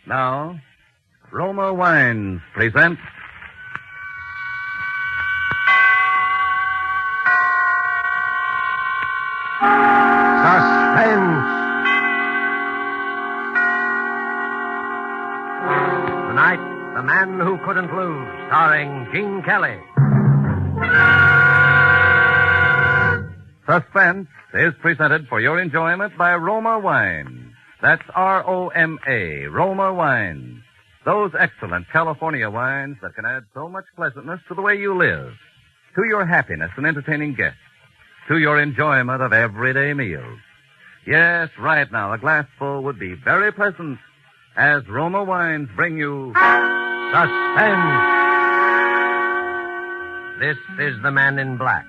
Now, Roma Wines present Suspense. Tonight, The Man Who Couldn't Lose, starring Gene Kelly. Suspense is presented for your enjoyment by Roma Wines. That's R-O-M-A, Roma Wines. Those excellent California wines that can add so much pleasantness to the way you live, to your happiness in entertaining guests, to your enjoyment of everyday meals. Yes, right now, a glassful would be very pleasant as Roma Wines bring you Suspense. This is The Man in Black.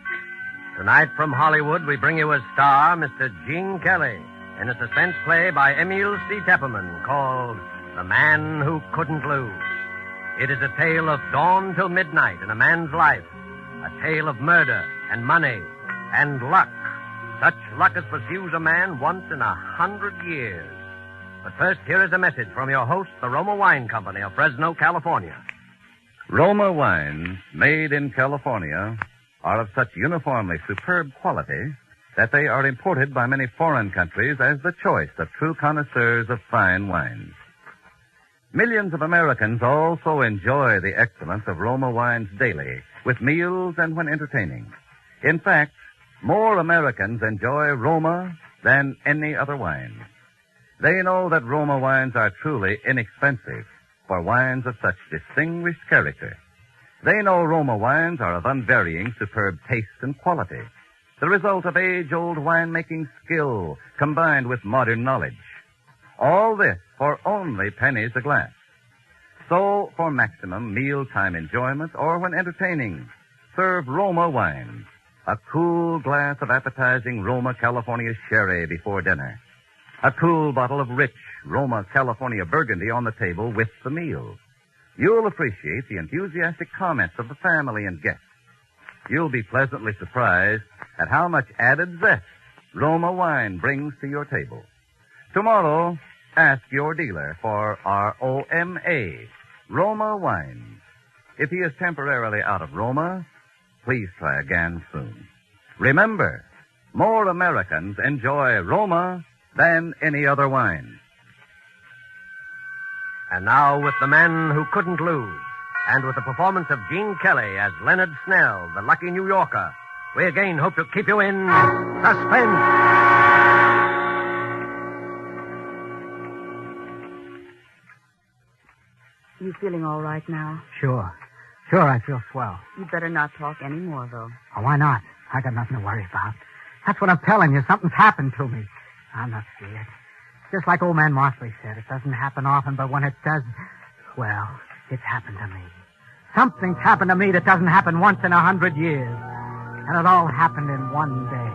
Tonight from Hollywood, we bring you as star Mr. Gene Kelly in a suspense play by Emil C. Tepperman called The Man Who Couldn't Lose. It is a tale of dawn till midnight in a man's life, a tale of murder and money and luck. Such luck as pursues a man once in 100 years. But first, here is a message from your host, the Roma Wine Company of Fresno, California. Roma Wines, made in California, are of such uniformly superb quality that they are imported by many foreign countries as the choice of true connoisseurs of fine wines. Millions of Americans also enjoy the excellence of Roma Wines daily, with meals and when entertaining. In fact, more Americans enjoy Roma than any other wine. They know that Roma wines are truly inexpensive for wines of such distinguished character. They know Roma wines are of unvarying superb taste and quality, the result of age-old winemaking skill combined with modern knowledge. All this for only pennies a glass. So, for maximum mealtime enjoyment or when entertaining, serve Roma wines, a cool glass of appetizing Roma California sherry before dinner, a cool bottle of rich Roma California Burgundy on the table with the meal. You'll appreciate the enthusiastic comments of the family and guests. You'll be pleasantly surprised at how much added zest Roma wine brings to your table. Tomorrow, ask your dealer for R-O-M-A, Roma Wines. If he is temporarily out of Roma, please try again soon. Remember, more Americans enjoy Roma than any other wine. And now with The Man Who Couldn't Lose, and with the performance of Gene Kelly as Leonard Snell, the lucky New Yorker, we again hope to keep you in suspense. You feeling all right now? Sure, I feel swell. You better not talk any more, though. Oh, why not? I got nothing to worry about. That's what I'm telling you. Something's happened to me. I'm not scared. Just like old man Markley said, it doesn't happen often, but when it does, well, it's happened to me. Something's happened to me that doesn't happen once in 100 years. And it all happened in one day.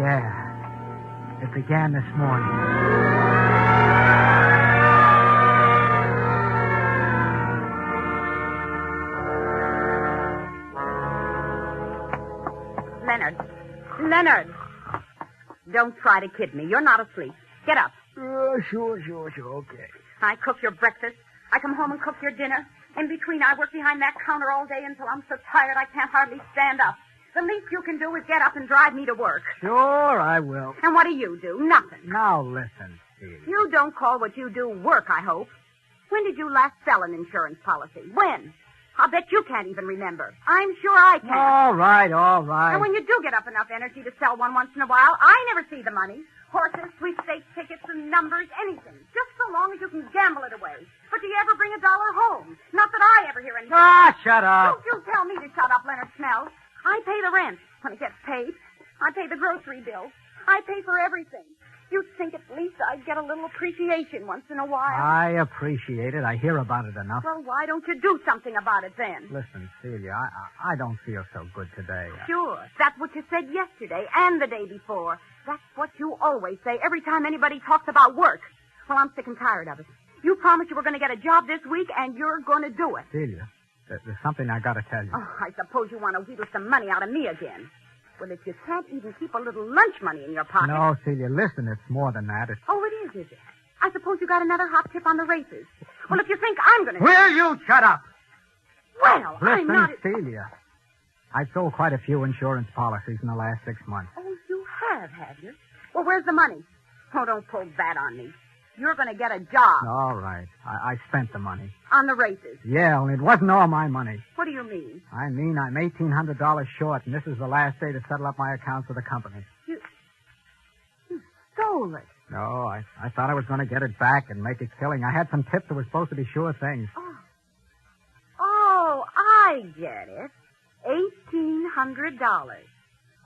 Yeah, it began this morning. Leonard! Don't try to kid me. You're not asleep. Get up. Sure, okay. I cook your breakfast. I come home and cook your dinner. In between, I work behind that counter all day until I'm so tired I can't hardly stand up. The least you can do is get up and drive me to work. Sure, I will. And what do? Nothing. Now listen, Steve. You don't call what you do work, I hope. When did you last sell an insurance policy? When? I'll bet you can't even remember. I'm sure I can't. All right. And when you do get up enough energy to sell one once in a while, I never see the money. Horses, sweepstakes, tickets, and numbers, anything. Just so long as you can gamble it away. But do you ever bring $1 home? Not that I ever hear anything. Shut up. Don't you tell me to shut up, Leonard Snell. I pay the rent when it gets paid. I pay the grocery bill. I pay for everything. You'd think at least I'd get a little appreciation once in a while. I appreciate it. I hear about it enough. Well, why don't you do something about it then? Listen, Celia, I don't feel so good today. Sure. That's what you said yesterday and the day before. That's what you always say every time anybody talks about work. Well, I'm sick and tired of it. You promised you were going to get a job this week, and you're going to do it. Celia, there's something I got to tell you. Oh, I suppose you want to wheedle some money out of me again. Well, if you can't even keep a little lunch money in your pocket... No, Celia, listen, it's more than that. Oh, it is it? I suppose you got another hot tip on the races. Well, if you think I'm going to... Will you shut up? Well, I'm Listen, not... Celia. I've sold quite a few insurance policies in the last 6 months. Oh, you have you? Well, where's the money? Oh, don't pull that on me. You're going to get a job. All right. I spent the money. On the races. Yeah, only it wasn't all my money. What do you mean? I mean, I'm $1,800 short, and this is the last day to settle up my accounts with the company. You stole it. No, I thought I was going to get it back and make a killing. I had some tips that were supposed to be sure things. Oh, I get it. $1,800.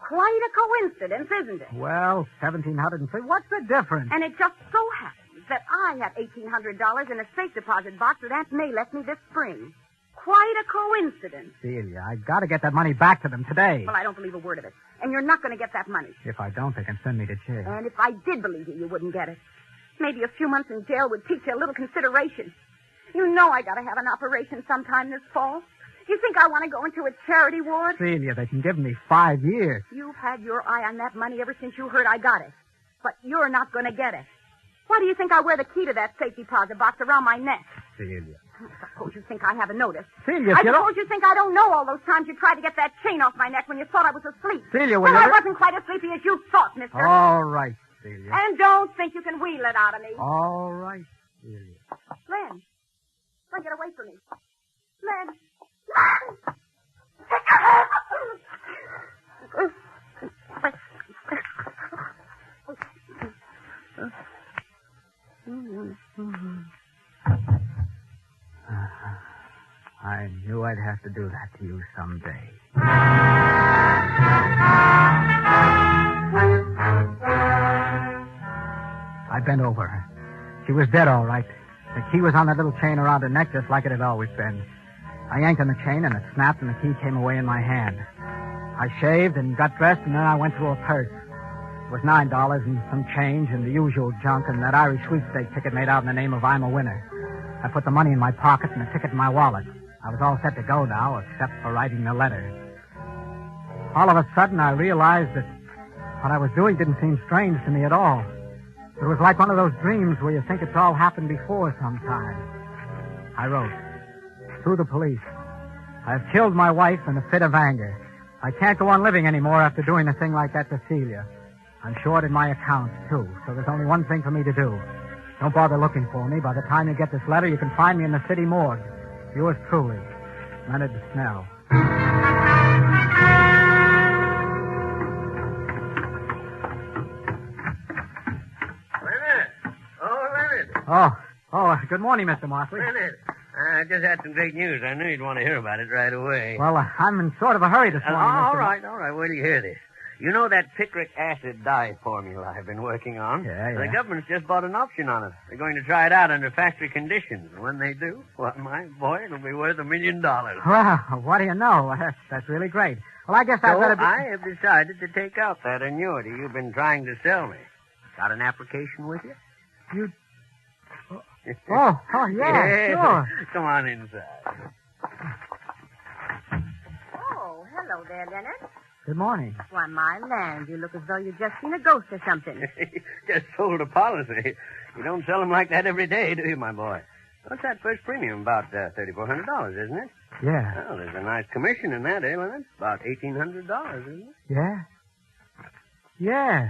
Quite a coincidence, isn't it? Well, $1,703. What's the difference? And it just so happens that I have $1,800 in a safe deposit box that Aunt May left me this spring. Quite a coincidence. Celia, I got to get that money back to them today. Well, I don't believe a word of it. And you're not going to get that money. If I don't, they can send me to jail. And if I did believe you wouldn't get it. Maybe a few months in jail would teach you a little consideration. You know I got to have an operation sometime this fall. You think I want to go into a charity ward? Celia, they can give me 5 years. You've had your eye on that money ever since you heard I got it. But you're not going to get it. Why do you think I wear the key to that safe deposit box around my neck? Celia. I suppose you think I haven't noticed. Celia, I suppose you think I don't know all those times you tried to get that chain off my neck when you thought I was asleep. Celia, well, I wasn't quite as sleepy as you thought, mister. All right, Celia. And don't think you can wheel it out of me. All right, Celia. Len. Len, get away from me. Len. Len! Take your hand. I knew I'd have to do that to you someday. I bent over her. She was dead, all right. The key was on that little chain around her neck, just like it had always been. I yanked on the chain, and it snapped, and the key came away in my hand. I shaved and got dressed, and then I went through a purse. It was $9 and some change and the usual junk and that Irish sweepstake ticket made out in the name of I'm a Winner. I put the money in my pocket and the ticket in my wallet. I was all set to go now, except for writing the letter. All of a sudden, I realized that what I was doing didn't seem strange to me at all. It was like one of those dreams where you think it's all happened before sometime. I wrote, "To the police, I have killed my wife in a fit of anger. I can't go on living anymore after doing a thing like that to Celia. I'm short in my accounts, too, so there's only one thing for me to do. Don't bother looking for me. By the time you get this letter, you can find me in the city morgue. Yours truly, Leonard Snell." Leonard! Oh, Leonard! Oh, good morning, Mr. Mosley. Leonard, I just had some great news. I knew you'd want to hear about it right away. Well, I'm in sort of a hurry this morning, all Mr. right. Wait till you hear this. You know that picric acid dye formula I've been working on? Yeah. The government's just bought an option on it. They're going to try it out under factory conditions. And when they do, well, my boy, it'll be worth $1 million. Well, what do you know? That's really great. Well, I guess I better be... I have decided to take out that annuity you've been trying to sell me. Got an application with you? You... Oh, yeah, sure. Come on inside. Oh, hello there, Leonard. Good morning. Why, my land, you look as though you'd just seen a ghost or something. Just sold a policy. You don't sell them like that every day, do you, my boy? What's that first premium? About $3,400, isn't it? Yeah. Well, there's a nice commission in that, eh, Leonard? About $1,800, isn't it? Yeah? Yeah.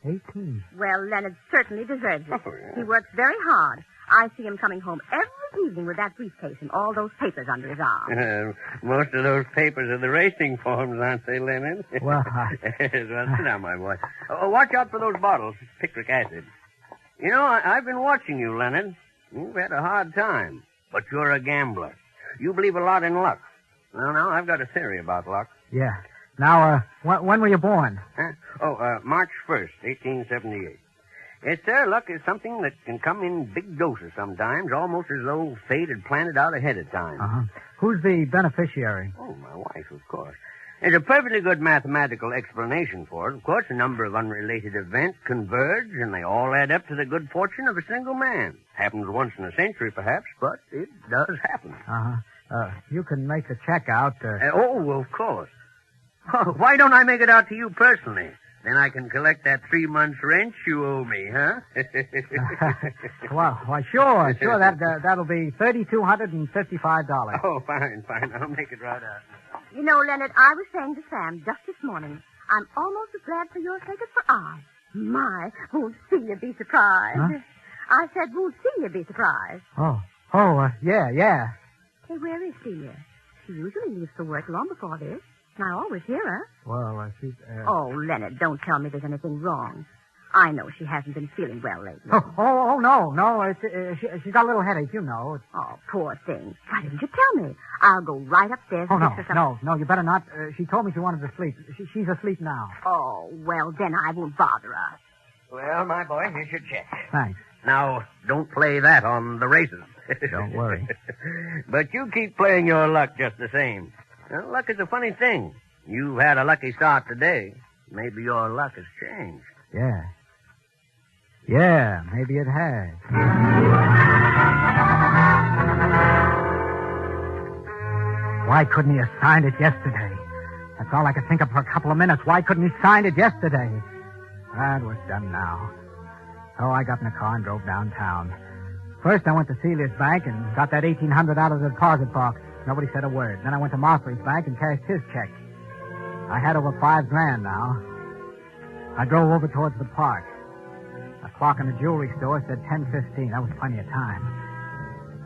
18. Well, Leonard certainly deserves it. Oh, yeah. He works very hard. I see him coming home every evening with that briefcase and all those papers under his arm. Most of those papers are the racing forms, aren't they, Leonard? Well, Yes, well, sit down, my boy. Watch out for those bottles, picric acid. You know, I've been watching you, Leonard. You've had a hard time, but you're a gambler. You believe a lot in luck. Well, now, I've got a theory about luck. Yeah. Now, when were you born? Huh? March 1st, 1878. Yes, sir, luck is something that can come in big doses sometimes, almost as though fate had planned it out ahead of time. Uh-huh. Who's the beneficiary? Oh, my wife, of course. There's a perfectly good mathematical explanation for it. Of course, a number of unrelated events converge, and they all add up to the good fortune of a single man. Happens once in a century, perhaps, but it does happen. Uh-huh. You can make the check out. Of course. Why don't I make it out to you personally? Then I can collect that 3 months' rent you owe me, huh? Well, sure. That'll be $3,255. Oh, fine. I'll make it right out. You know, Leonard, I was saying to Sam just this morning, I'm almost as glad for your sake as for ours. My, won't Celia be surprised? Huh? I said, won't Celia be surprised? Yeah. Hey, where is Celia? She usually leaves for work long before this, and I always hear her. Well, she's... Oh, Leonard, don't tell me there's anything wrong. I know she hasn't been feeling well lately. No. She's got a little headache, you know. Oh, poor thing. Why didn't you tell me? I'll go right upstairs and fix her some... No, you better not. She told me she wanted to sleep. She's asleep now. Oh, well, then I won't bother her. Well, my boy, here's your check. Thanks. Now, don't play that on the races. Don't worry. But you keep playing your luck just the same. Well, luck is a funny thing. You've had a lucky start today. Maybe your luck has changed. Yeah, maybe it has. Why couldn't he have signed it yesterday? That's all I could think of for a couple of minutes. Why couldn't he sign it yesterday? That was done now. So I got in the car and drove downtown. First, I went to Celia's bank and got that $1,800 out of the deposit box. Nobody said a word. Then I went to Mosley's bank and cashed his check. I had over $5,000 now. I drove over towards the park. A clock in the jewelry store said 10:15. That was plenty of time.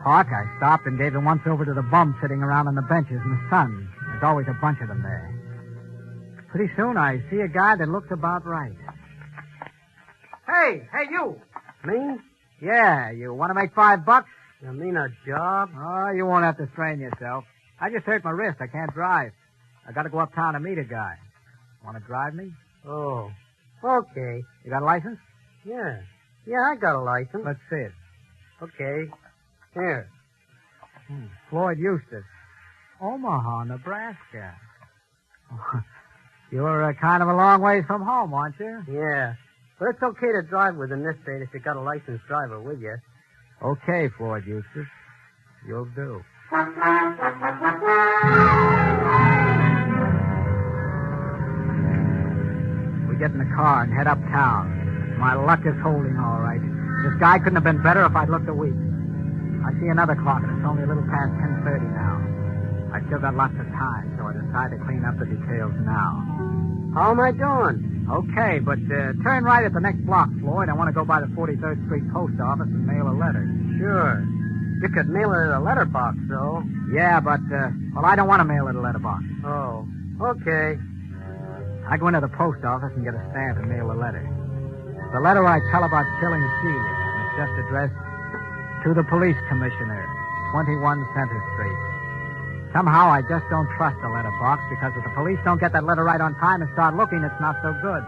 Park, I stopped and gave the once over to the bums sitting around on the benches in the sun. There's always a bunch of them there. Pretty soon, I see a guy that looks about right. Hey, you! Me? Yeah, you want to make $5? You mean a job? Oh, you won't have to strain yourself. I just hurt my wrist. I can't drive. I got to go uptown to meet a guy. Want to drive me? Oh, okay. You got a license? Yeah, I got a license. Let's see it. Okay. Here. Floyd Eustace. Omaha, Nebraska. You're kind of a long ways from home, aren't you? Yeah. But it's okay to drive within this state if you got a licensed driver with you. Okay, Floyd Eustace. You'll do. We get in the car and head uptown. My luck is holding all right. This guy couldn't have been better if I'd looked a week. I see another clock, and it's only a little past 10:30 now. I still got lots of time, so I decided to clean up the details now. How am I doing? Okay, but turn right at the next block, Floyd. I want to go by the 43rd Street post office and mail a letter. Sure. You could mail it at a letterbox, though. Yeah, but, I don't want to mail it at a letterbox. Oh, okay. I go into the post office and get a stamp and mail a letter. The letter I tell about killing Celia, and it's just addressed to the police commissioner, 21 Center Street. Somehow I just don't trust the letterbox because if the police don't get that letter right on time and start looking, it's not so good.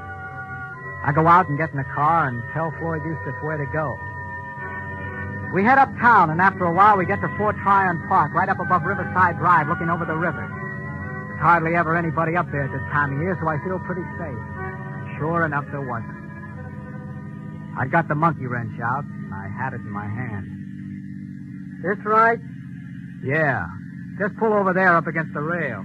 I go out and get in the car and tell Floyd Eustace where to go. We head uptown, and after a while we get to Fort Tryon Park, right up above Riverside Drive, looking over the river. There's hardly ever anybody up there at this time of year, so I feel pretty safe. Sure enough, there wasn't. I got the monkey wrench out, and I had it in my hand. This right? Yeah. Just pull over there up against the rail.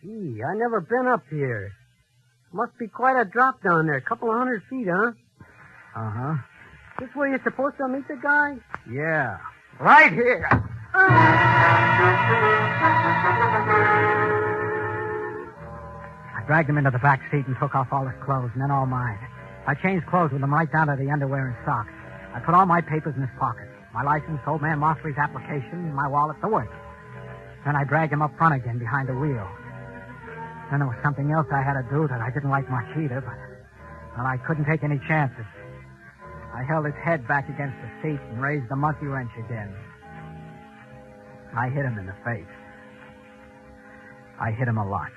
Gee, I never been up here. Must be quite a drop down there. A couple of 100 feet, huh? Uh-huh. This where you're supposed to meet the guy? Yeah. Right here. I dragged him into the back seat and took off all his clothes, and then all mine. I changed clothes with him right down to the underwear and socks. I put all my papers in his pocket. My license, old man Mosley's application, my wallet, the works. Then I dragged him up front again behind the wheel. Then there was something else I had to do that I didn't like much either, but I couldn't take any chances. I held his head back against the seat and raised the monkey wrench again. I hit him in the face. I hit him a lot.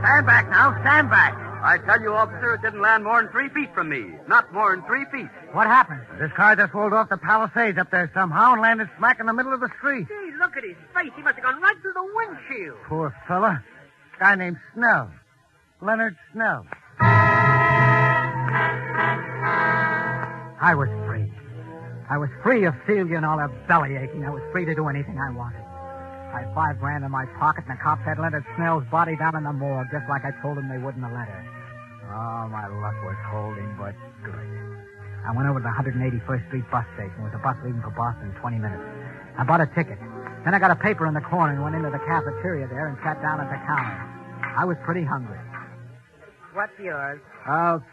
Stand back now. Stand back. I tell you, officer, it didn't land more than 3 feet from me. Not more than 3 feet. What happened? This car just rolled off the Palisades up there somehow and landed smack in the middle of the street. Gee, look at his face. He must have gone right through the windshield. Poor fella. Guy named Snell. Leonard Snell. I was free. I was free of Celia and all her belly aching. I was free to do anything I wanted. I had $5,000 in my pocket, and the cops had Leonard Snell's body down in the morgue, just like I told them they would in the letter. Oh, my luck was holding, but good. I went over to the 181st Street bus station. There was a bus leaving for Boston in 20 minutes. I bought a ticket. Then I got a paper in the corner and went into the cafeteria there and sat down at the counter. I was pretty hungry. What's yours?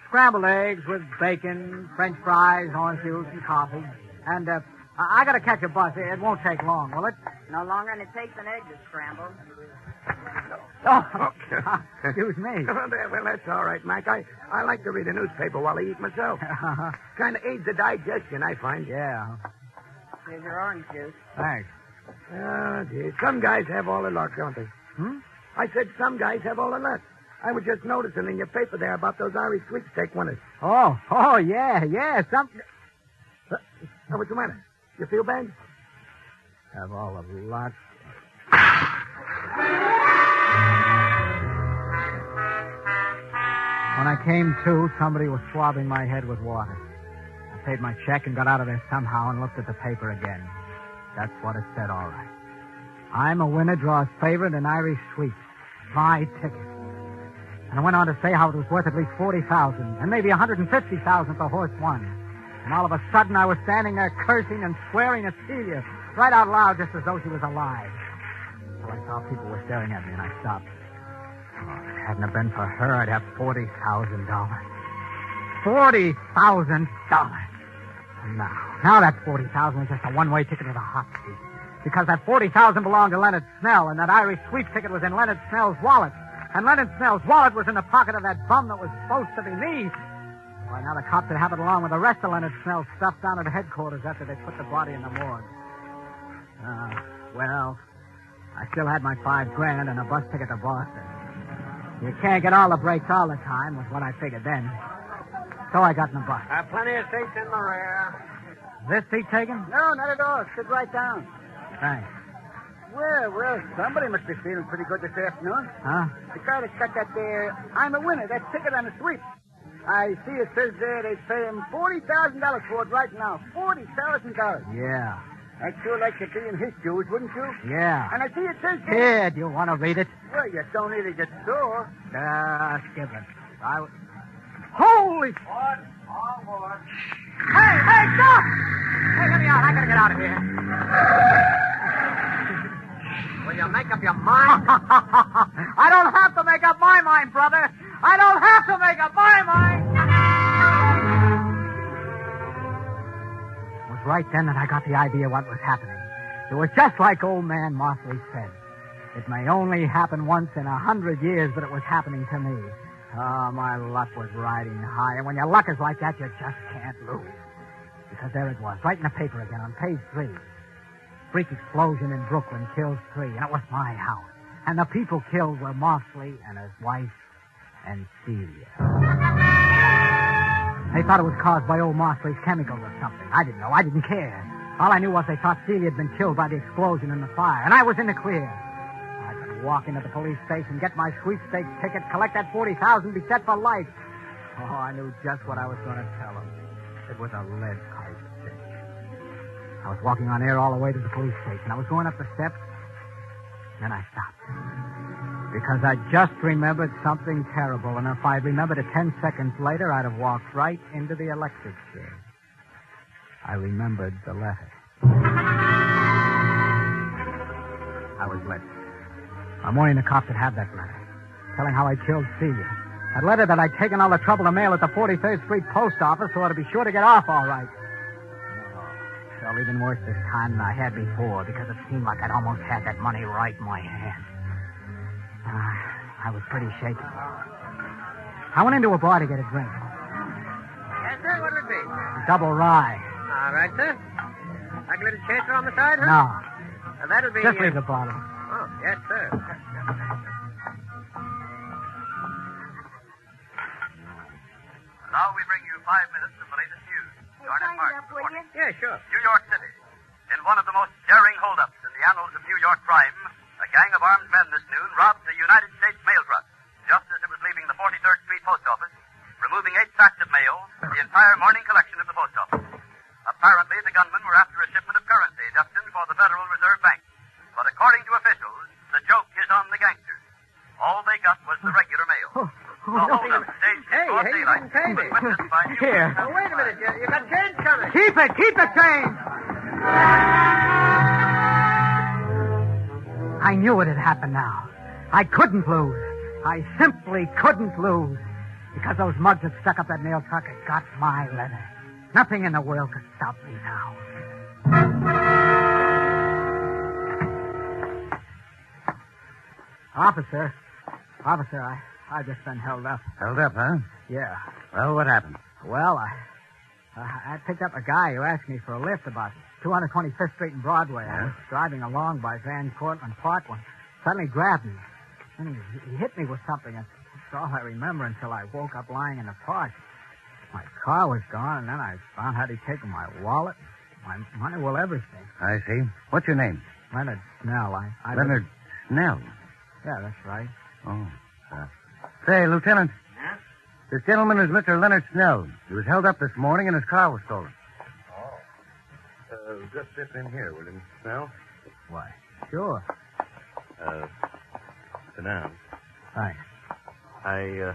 Scrambled eggs with bacon, French fries, orange juice, and coffee. And, I gotta catch a bus. It won't take long, will it? No longer than it takes an egg to scramble. Oh, excuse me. Well, that's all right, Mac. I like to read a newspaper while I eat myself. Kind of aids the digestion, I find. Yeah. Here's your orange juice. Thanks. Oh, gee. Some guys have all the luck, don't they? I said some guys have all the luck. I was just noticing in your paper there about those Irish sweepstake winners. Oh, yeah. What's the matter? You feel bad? Have all the luck. When I came to, somebody was swabbing my head with water. I paid my check and got out of there somehow and looked at the paper again. That's what it said, all right. I'm a winner, draws favorite in Irish sweeps. My ticket. And I went on to say how it was worth at least $40,000 and maybe $150,000 if the horse won. And all of a sudden, I was standing there cursing and swearing at Celia, right out loud, just as though she was alive. So I saw people were staring at me, and I stopped. Oh, if it hadn't have been for her, I'd have $40,000. $40,000. And now that $40,000 was just a one-way ticket to the hot seat. Because that $40,000 belonged to Leonard Snell, and that Irish sweep ticket was in Leonard Snell's wallet. And Leonard Snell's wallet was in the pocket of that bum that was supposed to be me. Why, now the cops would have it along with the rest of Leonard Snell's stuff down at headquarters after they put the body in the morgue. Well, I still had my $5,000 and a bus ticket to Boston. You can't get all the breaks all the time, was what I figured then. So I got in the bus. Plenty of seats in the rear. This seat taken? No, not at all. Sit right down. Thanks. Well, somebody must be feeling pretty good this afternoon. Huh? The guy that's got that there, I'm a winner, that ticket on the sweep. I see it says there they pay him $40,000 for it right now. $40,000. Yeah. I'd sure like to be in his shoes, wouldn't you? Yeah. And I see it says there... Here, do you want to read it? Well, you don't need to get sore. Skip it. Holy... What? All what? Hey, stop! Hey, let me out. I gotta get out of here. Will you make up your mind? I don't have to make up my mind, brother. I don't have to make up my mind. It was right then that I got the idea what was happening. It was just like old man Mosley said. It may only happen once in 100 years, but it was happening to me. Oh, my luck was riding high. And when your luck is like that, you just can't lose. Because there it was, right in the paper again on page 3. Freak explosion in Brooklyn kills 3, and it was my house. And the people killed were Mosley and his wife and Celia. They thought it was caused by old Mosley's chemicals or something. I didn't know. I didn't care. All I knew was they thought Celia had been killed by the explosion and the fire, and I was in the clear. I could walk into the police station, get my sweepstakes ticket, collect that $40,000, be set for life. Oh, I knew just what I was going to tell them. It was a lead pipe stick. I was walking on air all the way to the police station. I was going up the steps, and I stopped. Because I just remembered something terrible, and if I'd remembered it 10 seconds later, I'd have walked right into the electric chair. I remembered the letter. I was late. I'm warning the cops that had that letter, telling how I killed Celia. That letter that I'd taken all the trouble to mail at the 43rd Street post office so I'd be sure to get off all right. Well, even worse this time than I had before, because it seemed like I'd almost had that money right in my hand. I was pretty shaky. I went into a bar to get a drink. Yes, sir. What would it be? A double rye. All right, sir. Like a little chaser on the side, huh? No. That'll be... Just leave the bottle. Oh, yes, sir. Now we bring you 5 minutes of the latest news. Hey, sign it up, will you? Yeah, sure. New York City. In one of the most daring holdups in the annals of New York crime, a gang of armed men this noon robbed a United States mail truck just as it was leaving the 43rd Street post office, removing 8 sacks of mail, the entire morning collection of the post office. Apparently, the gunmen were after a shipment of currency destined for the Federal Reserve Bank. But according to officials, the joke is on the gangsters. All they got was the regular mail. The hold-up stage before daylight was witnessed by numerous... Here. Oh, wait a minute. You got change coming. Keep the change! I knew it had happened now. I couldn't lose. I simply couldn't lose. Because those mugs that stuck up that mail truck had got my letter. Nothing in the world could stop me now. Officer, I've just been held up. Held up, huh? Yeah. Well, what happened? Well, I picked up a guy who asked me for a lift about 225th Street and Broadway. I was driving along by Van Cortlandt Park when suddenly grabbed me. Then he hit me with something. That's all I remember until I woke up lying in the park. My car was gone, and then I found out he'd taken my wallet, my money, well, everything. I see. What's your name? Leonard Snell. Leonard Snell. Yeah, that's right. Oh. Say, Lieutenant. Huh? This gentleman is Mr. Leonard Snell. He was held up this morning and his car was stolen. Oh. Just sit in here, will you, Mr. Snell? Why? Sure. Sit down. Thanks. I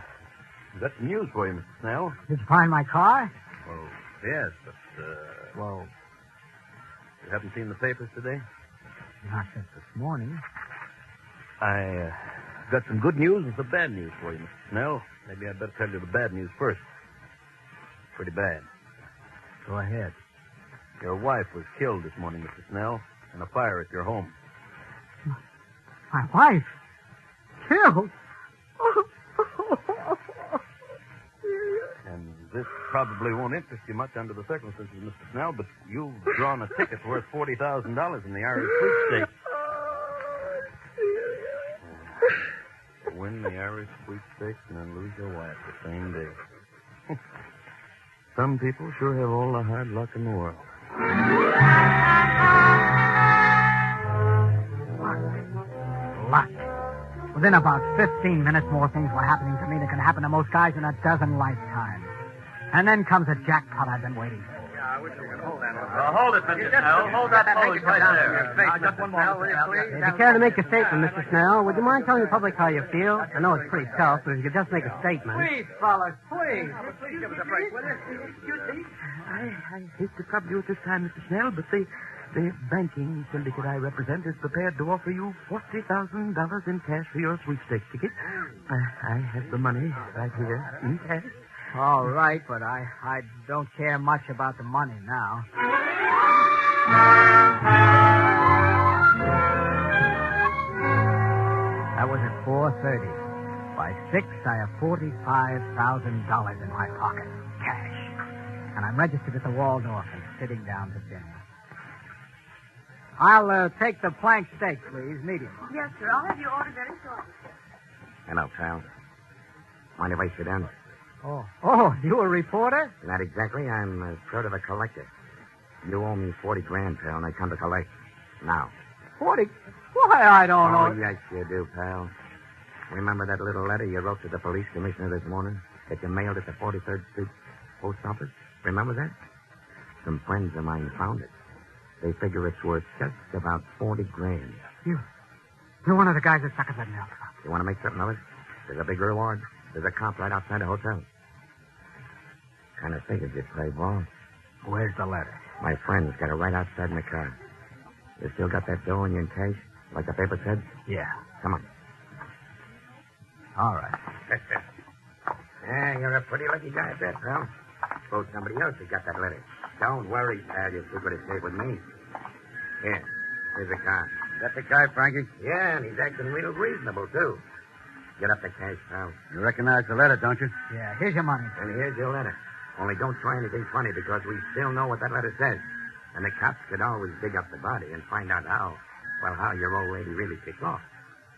got some news for you, Mr. Snell. Did you find my car? Well, yes, but, Well, you haven't seen the papers today? not since this morning. I got some good news and some bad news for you, Mr. Snell. Maybe I'd better tell you the bad news first. Pretty bad. Go ahead. Your wife was killed this morning, Mr. Snell, in a fire at your home. My wife? Killed? And this probably won't interest you much under the circumstances, Mr. Snell, but you've drawn a ticket worth $40,000 in the Irish sweepstakes. Win the Irish sweepstakes and then lose your wife the same day. Some people sure have all the hard luck in the world. Luck. Within about 15 minutes, more things were happening to me that can happen to most guys in a dozen lifetimes. And then comes a jackpot I've been waiting for. Yeah, I wish you could hold that. Hold it, Mr. Snell. Hold that pose right there. Just one more, will you, please? If you care to make a statement, Mr. Snell, would you mind telling the public how you feel? I know it's pretty tough, but if you could just make a statement. Please, fellas, please. Please give us a break, will you? Excuse me. I hate to trouble you at this time, Mr. Snell, but the banking syndicate I represent is prepared to offer you $40,000 in cash for your sweepstakes ticket. I have the money right here in cash. All right, but I don't care much about the money now. That was at 4:30. By 6, I have $45,000 in my pocket. Cash. And I'm registered at the Waldorf and sitting down to dinner. I'll take the plank steak, please. Medium. Yes, sir. I'll have your order very shortly. Hello, pal. Mind if I sit down? Oh, you a reporter? Not exactly. I'm sort of a collector. You owe me 40 grand, pal, and I come to collect. Now. 40? Why, I don't know. Oh, yes, you do, pal. Remember that little letter you wrote to the police commissioner this morning that you mailed at the 43rd Street post office? Remember that? Some friends of mine found it. They figure it's worth just about 40 grand. You're one of the guys that stuck up that mail truck. You want to make something of it? There's a big reward. There's a cop right outside the hotel. Kind of figured you'd play ball. Where's the letter? My friend's got it right outside in the car. You still got that dough in your cash, like the paper said? Yeah. Come on. All right. Yeah, you're a pretty lucky guy at that, pal. Suppose somebody else has got that letter. Don't worry, pal. Your secret is safe with me. Here's the car. That the guy, Frankie? Yeah, and he's acting real reasonable, too. Get up the cash, pal. You recognize the letter, don't you? Yeah, here's your money. And here's your letter. Only don't try anything funny because we still know what that letter says. And the cops could always dig up the body and find out how your old lady really kicked off.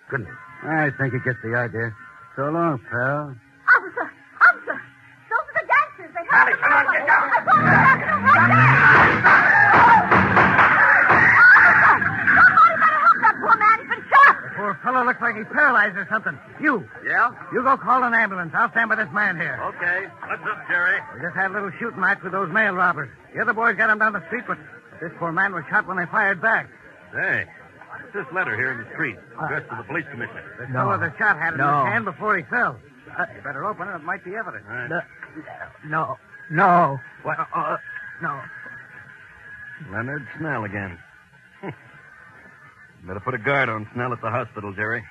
Couldn't they? I think he gets the idea. So long, pal. Officer! Officer! Those are the gangsters. They have Come on, get down. Somebody better help that poor man. He's been shot. The poor fellow looks like he's paralyzed or something. You. Yeah, Al. You go call an ambulance. I'll stand by this man here. Okay. What's up, Jerry? We just had a little shooting match with those mail robbers. The other boys got him down the street, but this poor man was shot when they fired back. Hey, what's this letter here in the street? Addressed to the police commissioner. The fellow that shot had it in his hand before he fell. You better open it. It might be evidence. All right. No. What? No. Leonard Snell again. Better put a guard on Snell at the hospital, Jerry.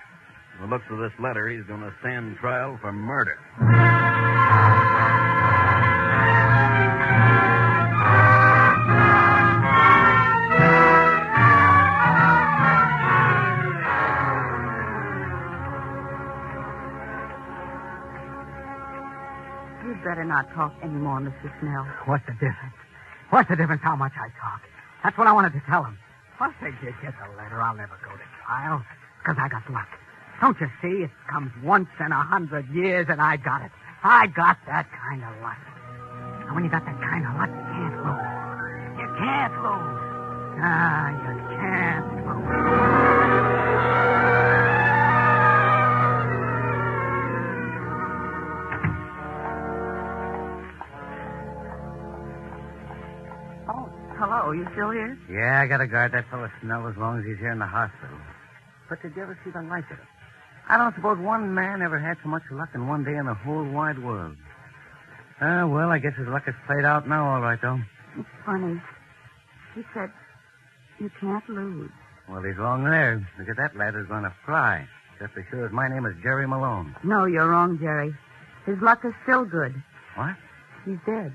From the looks of this letter, he's going to stand trial for murder. You'd better not talk anymore, Mr. Snell. What's the difference? What's the difference how much I talk? That's what I wanted to tell him. Once they did get the letter, I'll never go to trial. Because I got luck. Don't you see? It comes once in 100 years, and I got it. I got that kind of luck. And when you got that kind of luck, you can't lose. You can't lose. You can't lose. Oh, hello. You still here? Yeah, I got to guard that fellow Snell as long as he's here in the hospital. But did you ever see the like of it? I don't suppose one man ever had so much luck in one day in the whole wide world. Well, I guess his luck is played out now, all right, though. It's funny. He said, you can't lose. Well, he's wrong there. Look at that ladder's going to fry. Just as sure as my name is Jerry Malone. No, you're wrong, Jerry. His luck is still good. What? He's dead.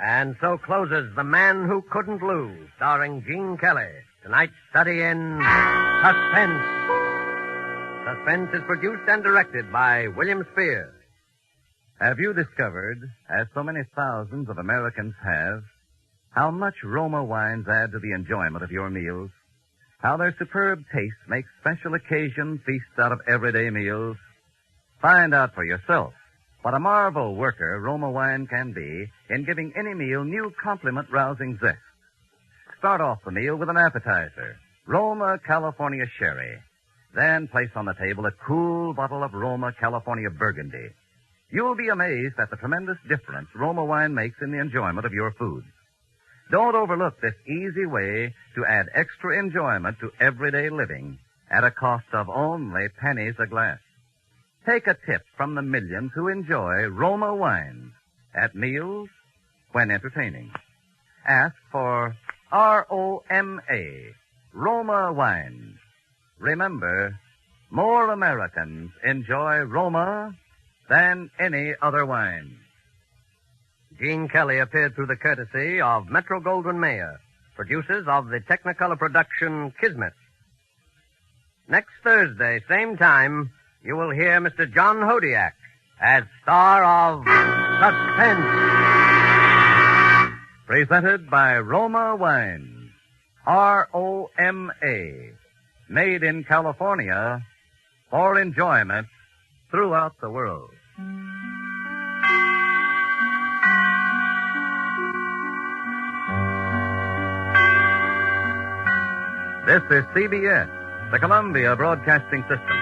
And so closes The Man Who Couldn't Lose, starring Gene Kelly. Tonight's study in Suspense. Suspense is produced and directed by William Spears. Have you discovered, as so many thousands of Americans have, how much Roma wines add to the enjoyment of your meals? How their superb taste makes special occasion feasts out of everyday meals? Find out for yourself what a marvel worker Roma wine can be in giving any meal new compliment-rousing zest. Start off the meal with an appetizer, Roma California Sherry. Then place on the table a cool bottle of Roma California Burgundy. You'll be amazed at the tremendous difference Roma wine makes in the enjoyment of your food. Don't overlook this easy way to add extra enjoyment to everyday living at a cost of only pennies a glass. Take a tip from the millions who enjoy Roma wines at meals when entertaining. Ask for R-O-M-A, Roma wines. Remember, more Americans enjoy Roma than any other wine. Gene Kelly appeared through the courtesy of Metro-Goldwyn-Mayer, producers of the Technicolor production Kismet. Next Thursday, same time, you will hear Mr. John Hodiak as star of Suspense. Presented by Roma Wines. R-O-M-A. Made in California for enjoyment throughout the world. This is CBS, the Columbia Broadcasting System.